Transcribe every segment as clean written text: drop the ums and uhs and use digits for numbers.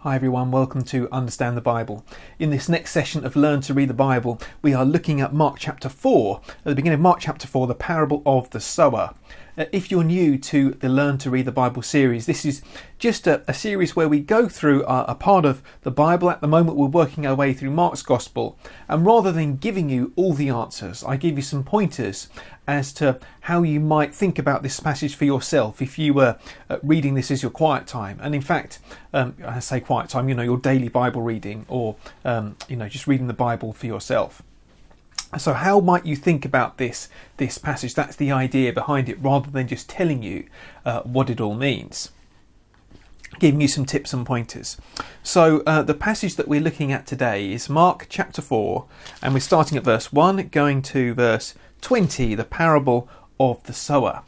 Hi everyone, welcome to Understand the Bible. In this next session of Learn to Read the Bible, we are looking at Mark chapter 4. At the beginning of Mark chapter 4, the parable of the sower. If you're new to the Learn to Read the Bible series, this is just a series where we go through a part of the Bible. At the moment, we're working our way through Mark's Gospel, and rather than giving you all the answers, I give you some pointers as to how you might think about this passage for yourself if you were reading this as your quiet time. And in fact, I say quiet time, your daily Bible reading, or just reading the Bible for yourself. So how might you think about this passage? That's the idea behind it, rather than just telling you what it all means. Giving you some tips and pointers. So the passage that we're looking at today is Mark chapter 4, and we're starting at verse 1, going to verse 20, the parable of the sower.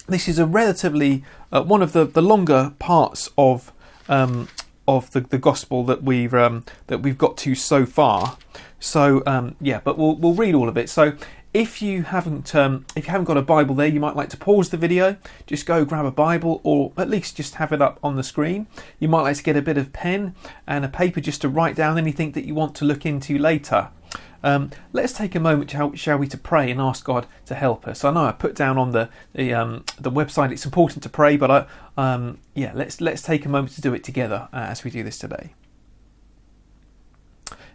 This is a relatively one of the longer parts of the gospel that we've got to so far. So but we'll read all of it. So if you haven't got a Bible there, you might like to pause the video, just go grab a Bible, or at least just have it up on the screen. You might like to get a bit of pen and a paper just to write down anything that you want to look into later. Let's take a moment, shall we, to pray and ask God to help us. I know I put down on the website it's important to pray, but let's take a moment to do it together as we do this today.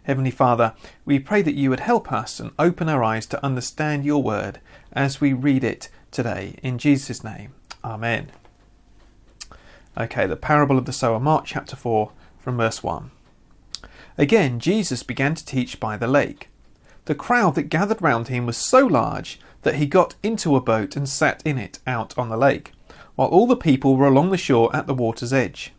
Heavenly Father, we pray that you would help us and open our eyes to understand your word as we read it today. In Jesus' name, Amen. Okay, the parable of the sower, Mark chapter 4, from verse 1. Again, Jesus began to teach by the lake. The crowd that gathered round him was so large that he got into a boat and sat in it out on the lake, while all the people were along the shore at the water's edge.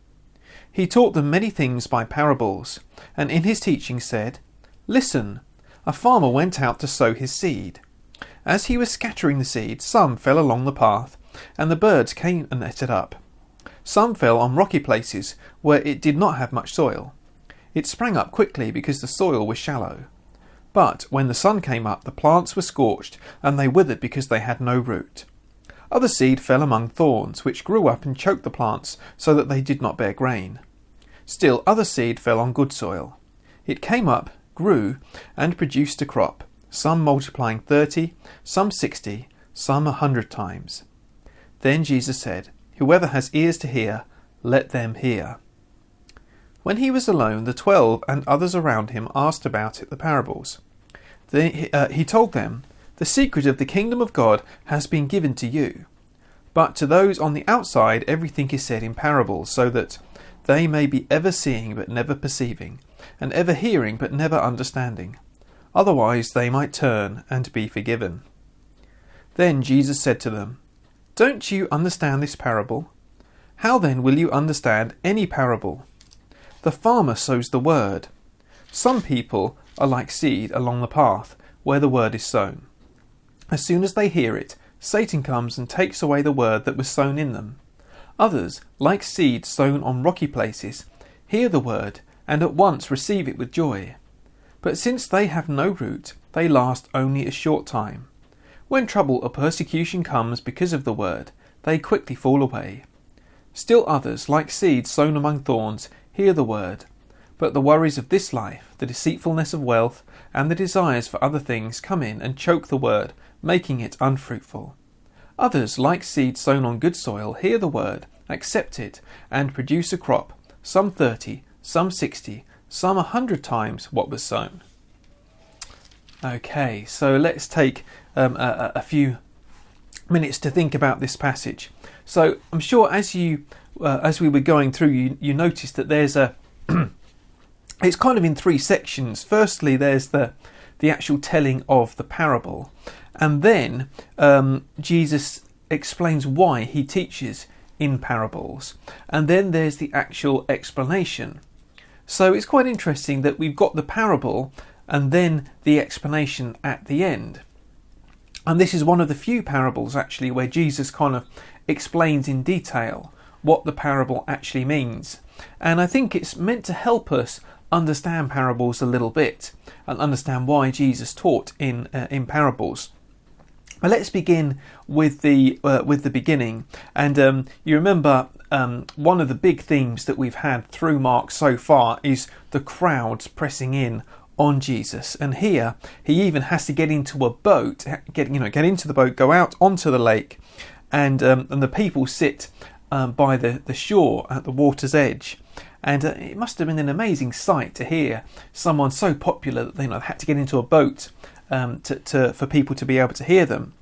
He taught them many things by parables, and in his teaching said, "Listen, a farmer went out to sow his seed. As he was scattering the seed, some fell along the path, and the birds came and ate it up. Some fell on rocky places where it did not have much soil. It sprang up quickly because the soil was shallow. But when the sun came up, the plants were scorched, and they withered because they had no root. Other seed fell among thorns, which grew up and choked the plants, so that they did not bear grain. Still other seed fell on good soil. It came up, grew, and produced a crop, some multiplying 30, some 60, some 100 times. Then Jesus said, 'Whoever has ears to hear, let them hear.' When he was alone, the 12 and others around him asked about the parables. Then he told them, 'The secret of the kingdom of God has been given to you. But to those on the outside everything is said in parables, so that they may be ever seeing but never perceiving, and ever hearing but never understanding. Otherwise they might turn and be forgiven.' Then Jesus said to them, 'Don't you understand this parable? How then will you understand any parable? The farmer sows the word. Some people are like seed along the path where the word is sown. As soon as they hear it, Satan comes and takes away the word that was sown in them. Others, like seed sown on rocky places, hear the word and at once receive it with joy. But since they have no root, they last only a short time. When trouble or persecution comes because of the word, they quickly fall away. Still others, like seed sown among thorns, hear the word, but the worries of this life, the deceitfulness of wealth, and the desires for other things come in and choke the word, making it unfruitful. Others, like seed sown on good soil, hear the word, accept it, and produce a crop, some 30, some 60, some 100 times what was sown." Okay, so let's take a few minutes to think about this passage. So I'm sure as we were going through, you noticed that there's it's kind of in three sections. Firstly, there's the actual telling of the parable, and then Jesus explains why he teaches in parables, and then there's the actual explanation. So it's quite interesting that we've got the parable and then the explanation at the end. And this is one of the few parables actually where Jesus kind of explains in detail what the parable actually means. And I think it's meant to help us understand parables a little bit and understand why Jesus taught in parables. Well, let's begin with the beginning. And you remember one of the big themes that we've had through Mark so far is the crowds pressing in on Jesus. And here he even has to get into a boat, get into the boat, go out onto the lake, and the people sit by the shore at the water's edge. And it must have been an amazing sight to hear someone so popular that they had to get into a boat for people to be able to hear them.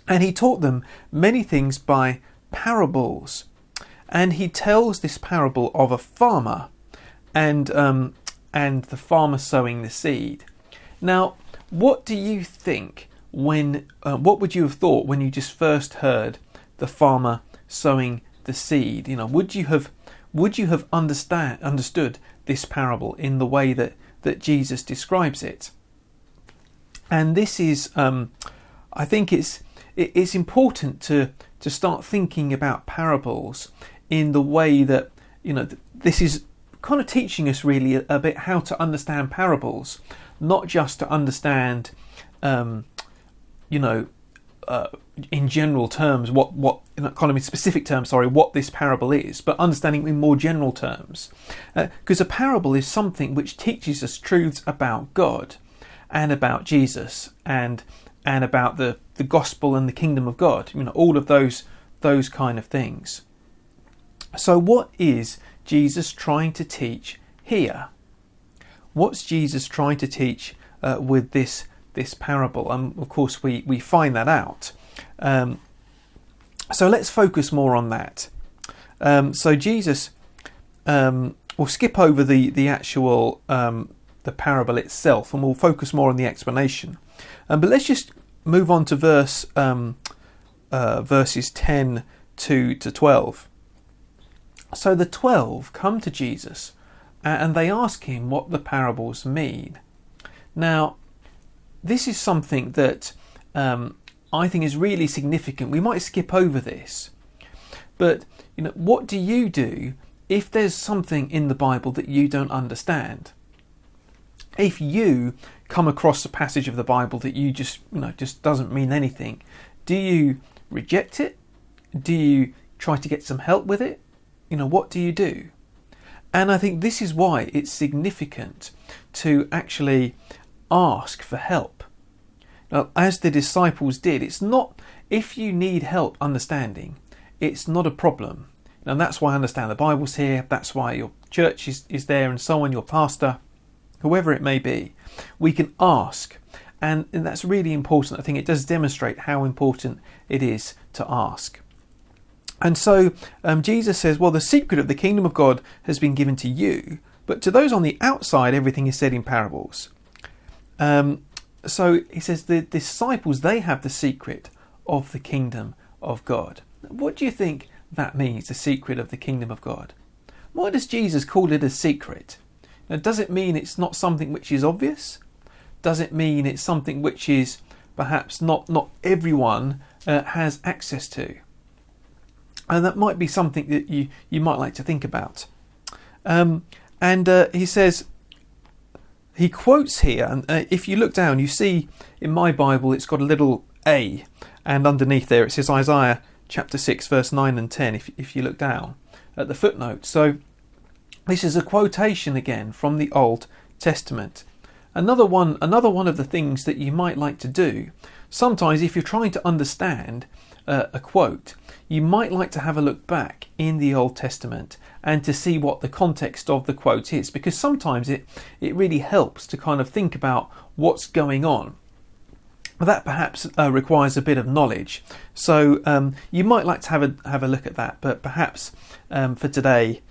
And he taught them many things by parables. And he tells this parable of a farmer and the farmer sowing the seed. Now, what do you think what would you have thought when you just first heard the farmer sowing the seed? Would you have understood this parable in the way that Jesus describes it? And this is, I think it's important to start thinking about parables in the way that, this is kind of teaching us really a bit how to understand parables, not just to understand, in general terms, in specific terms, what this parable is, but understanding in more general terms. Because a parable is something which teaches us truths about God and about Jesus and about the gospel and the kingdom of God, all of those kind of things. So what is Jesus trying to teach here? What's Jesus trying to teach with this parable? Of course, we find that out. So let's focus more on that. So Jesus, we'll skip over the actual the parable itself, and we'll focus more on the explanation. But let's just move on to verses 10 to 12. So the 12 come to Jesus and they ask him what the parables mean. Now, this is something that I think is really significant. We might skip over this, but what do you do if there's something in the Bible that you don't understand? If you come across a passage of the Bible that you just doesn't mean anything, do you reject it? Do you try to get some help with it? What do you do? And I think this is why it's significant to actually ask for help. Now, as the disciples did, it's not, if you need help understanding, it's not a problem. And that's why I understand the Bible's here, that's why your church is there and so on, your pastor, whoever it may be. We can ask, and that's really important. I think it does demonstrate how important it is to ask. And so Jesus says, well, the secret of the kingdom of God has been given to you, but to those on the outside, everything is said in parables. So he says the disciples, they have the secret of the kingdom of God. What do you think that means, the secret of the kingdom of God? Why does Jesus call it a secret? Now, does it mean it's not something which is obvious? Does it mean it's something which is perhaps not everyone has access to? And that might be something that you might like to think about. He says, he quotes here, and if you look down, you see in my Bible it's got a little A, and underneath there it says Isaiah chapter 6 verse 9 and 10 if you look down at the footnote. So this is a quotation again from the Old Testament. Another one of the things that you might like to do, sometimes if you're trying to understand a quote, you might like to have a look back in the Old Testament and to see what the context of the quote is, because sometimes it really helps to kind of think about what's going on. That perhaps requires a bit of knowledge. So you might like to have a look at that, but perhaps for today,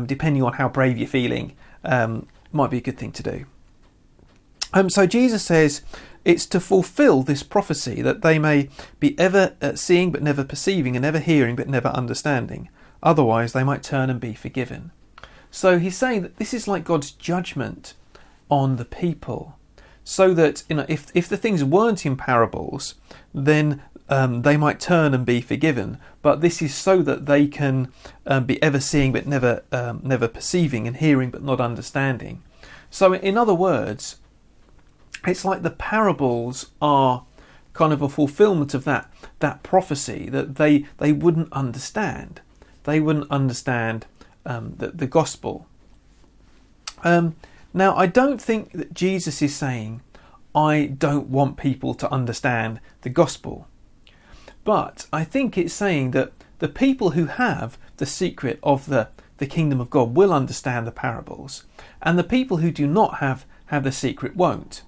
depending on how brave you're feeling, might be a good thing to do. So Jesus says it's to fulfill this prophecy that they may be ever seeing but never perceiving, and ever hearing but never understanding. Otherwise they might turn and be forgiven. So he's saying that this is like God's judgment on the people, so that if the things weren't in parables, then they might turn and be forgiven. But this is so that they can be ever seeing but never perceiving, and hearing but not understanding. So in other words, it's like the parables are kind of a fulfillment of that prophecy that they wouldn't understand. They wouldn't understand the gospel. Now, I don't think that Jesus is saying, I don't want people to understand the gospel. But I think it's saying that the people who have the secret of the kingdom of God will understand the parables, and the people who do not have the secret won't.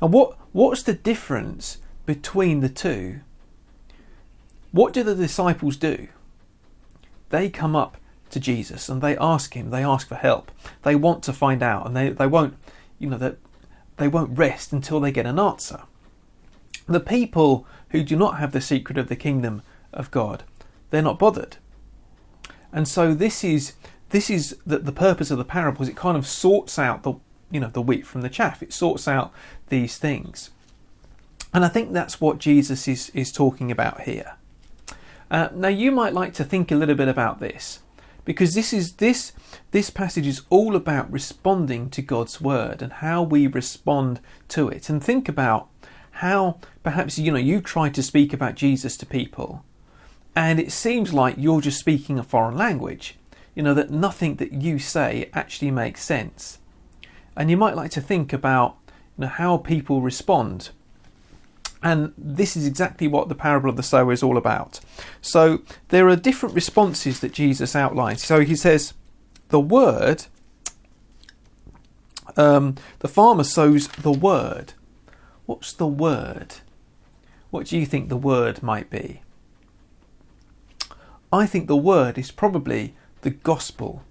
Now, what's the difference between the two? What do the disciples do? They come up to Jesus and they ask him, they ask for help. They want to find out, and they won't, they won't rest until they get an answer. The people who do not have the secret of the kingdom of God, they're not bothered. And so this is the purpose of the parables. It kind of sorts out the wheat from the chaff. It sorts out these things. And I think that's what Jesus is talking about here. Now you might like to think a little bit about this, because this passage is all about responding to God's word and how we respond to it. And think about how perhaps you've tried to speak about Jesus to people, and it seems like you're just speaking a foreign language. That nothing that you say actually makes sense. And you might like to think about how people respond. And this is exactly what the parable of the sower is all about. So there are different responses that Jesus outlines. So he says, the word, the farmer sows the word. What's the word? What do you think the word might be? I think the word is probably the gospel,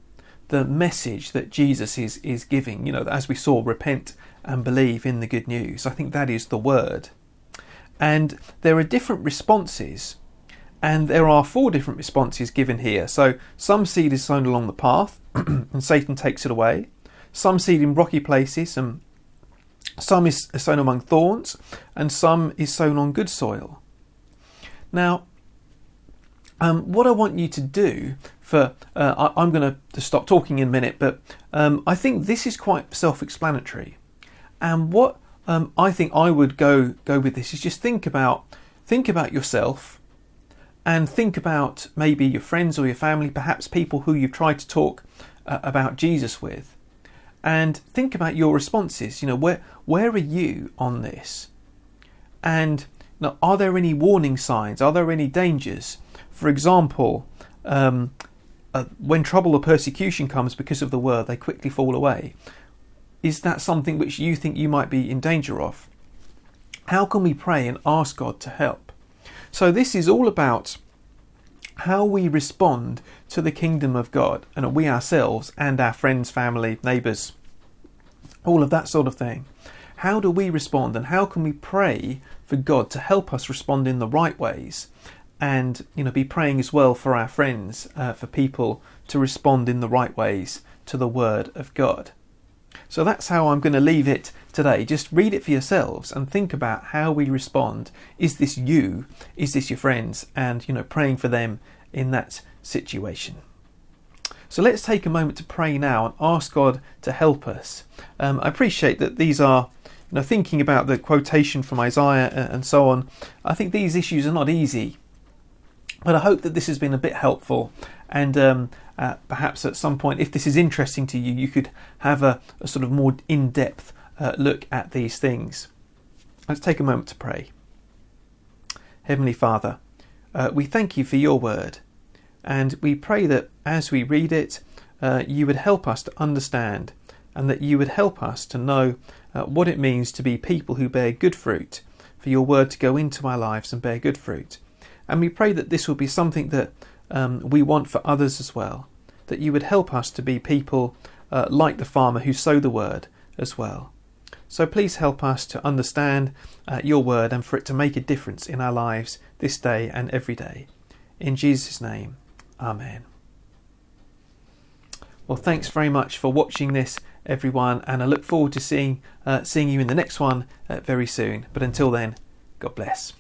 the message that Jesus is giving. As we saw, repent and believe in the good news. I think that is the word. And there are different responses, and there are 4 different responses given here. So some seed is sown along the path and Satan takes it away. Some seed in rocky places, and some is sown among thorns, and some is sown on good soil. Now, what I want you to do I'm going to stop talking in a minute, but I think this is quite self-explanatory. And what I think I would go with this is just think about yourself, and think about maybe your friends or your family, perhaps people who you've tried to talk about Jesus with, and think about your responses. Where are you on this? And are there any warning signs? Are there any dangers? For example, when trouble or persecution comes because of the word, they quickly fall away. Is that something which you think you might be in danger of? How can we pray and ask God to help? So this is all about how we respond to the kingdom of God, and we ourselves and our friends, family, neighbours, all of that sort of thing. How do we respond, and how can we pray for God to help us respond in the right ways? And be praying as well for our friends, for people to respond in the right ways to the word of God. So that's how I'm going to leave it today. Just read it for yourselves and think about how we respond. Is this you? Is this your friends? And praying for them in that situation. So let's take a moment to pray now and ask God to help us. I appreciate that these are, thinking about the quotation from Isaiah and so on. I think these issues are not easy. But I hope that this has been a bit helpful, and perhaps at some point, if this is interesting to you, you could have a sort of more in-depth look at these things. Let's take a moment to pray. Heavenly Father, we thank you for your word, and we pray that as we read it, you would help us to understand, and that you would help us to know what it means to be people who bear good fruit, for your word to go into our lives and bear good fruit. And we pray that this will be something that we want for others as well, that you would help us to be people like the farmer who sow the word as well. So please help us to understand your word, and for it to make a difference in our lives this day and every day. In Jesus' name, amen. Well, thanks very much for watching this, everyone, and I look forward to seeing you in the next one very soon. But until then, God bless.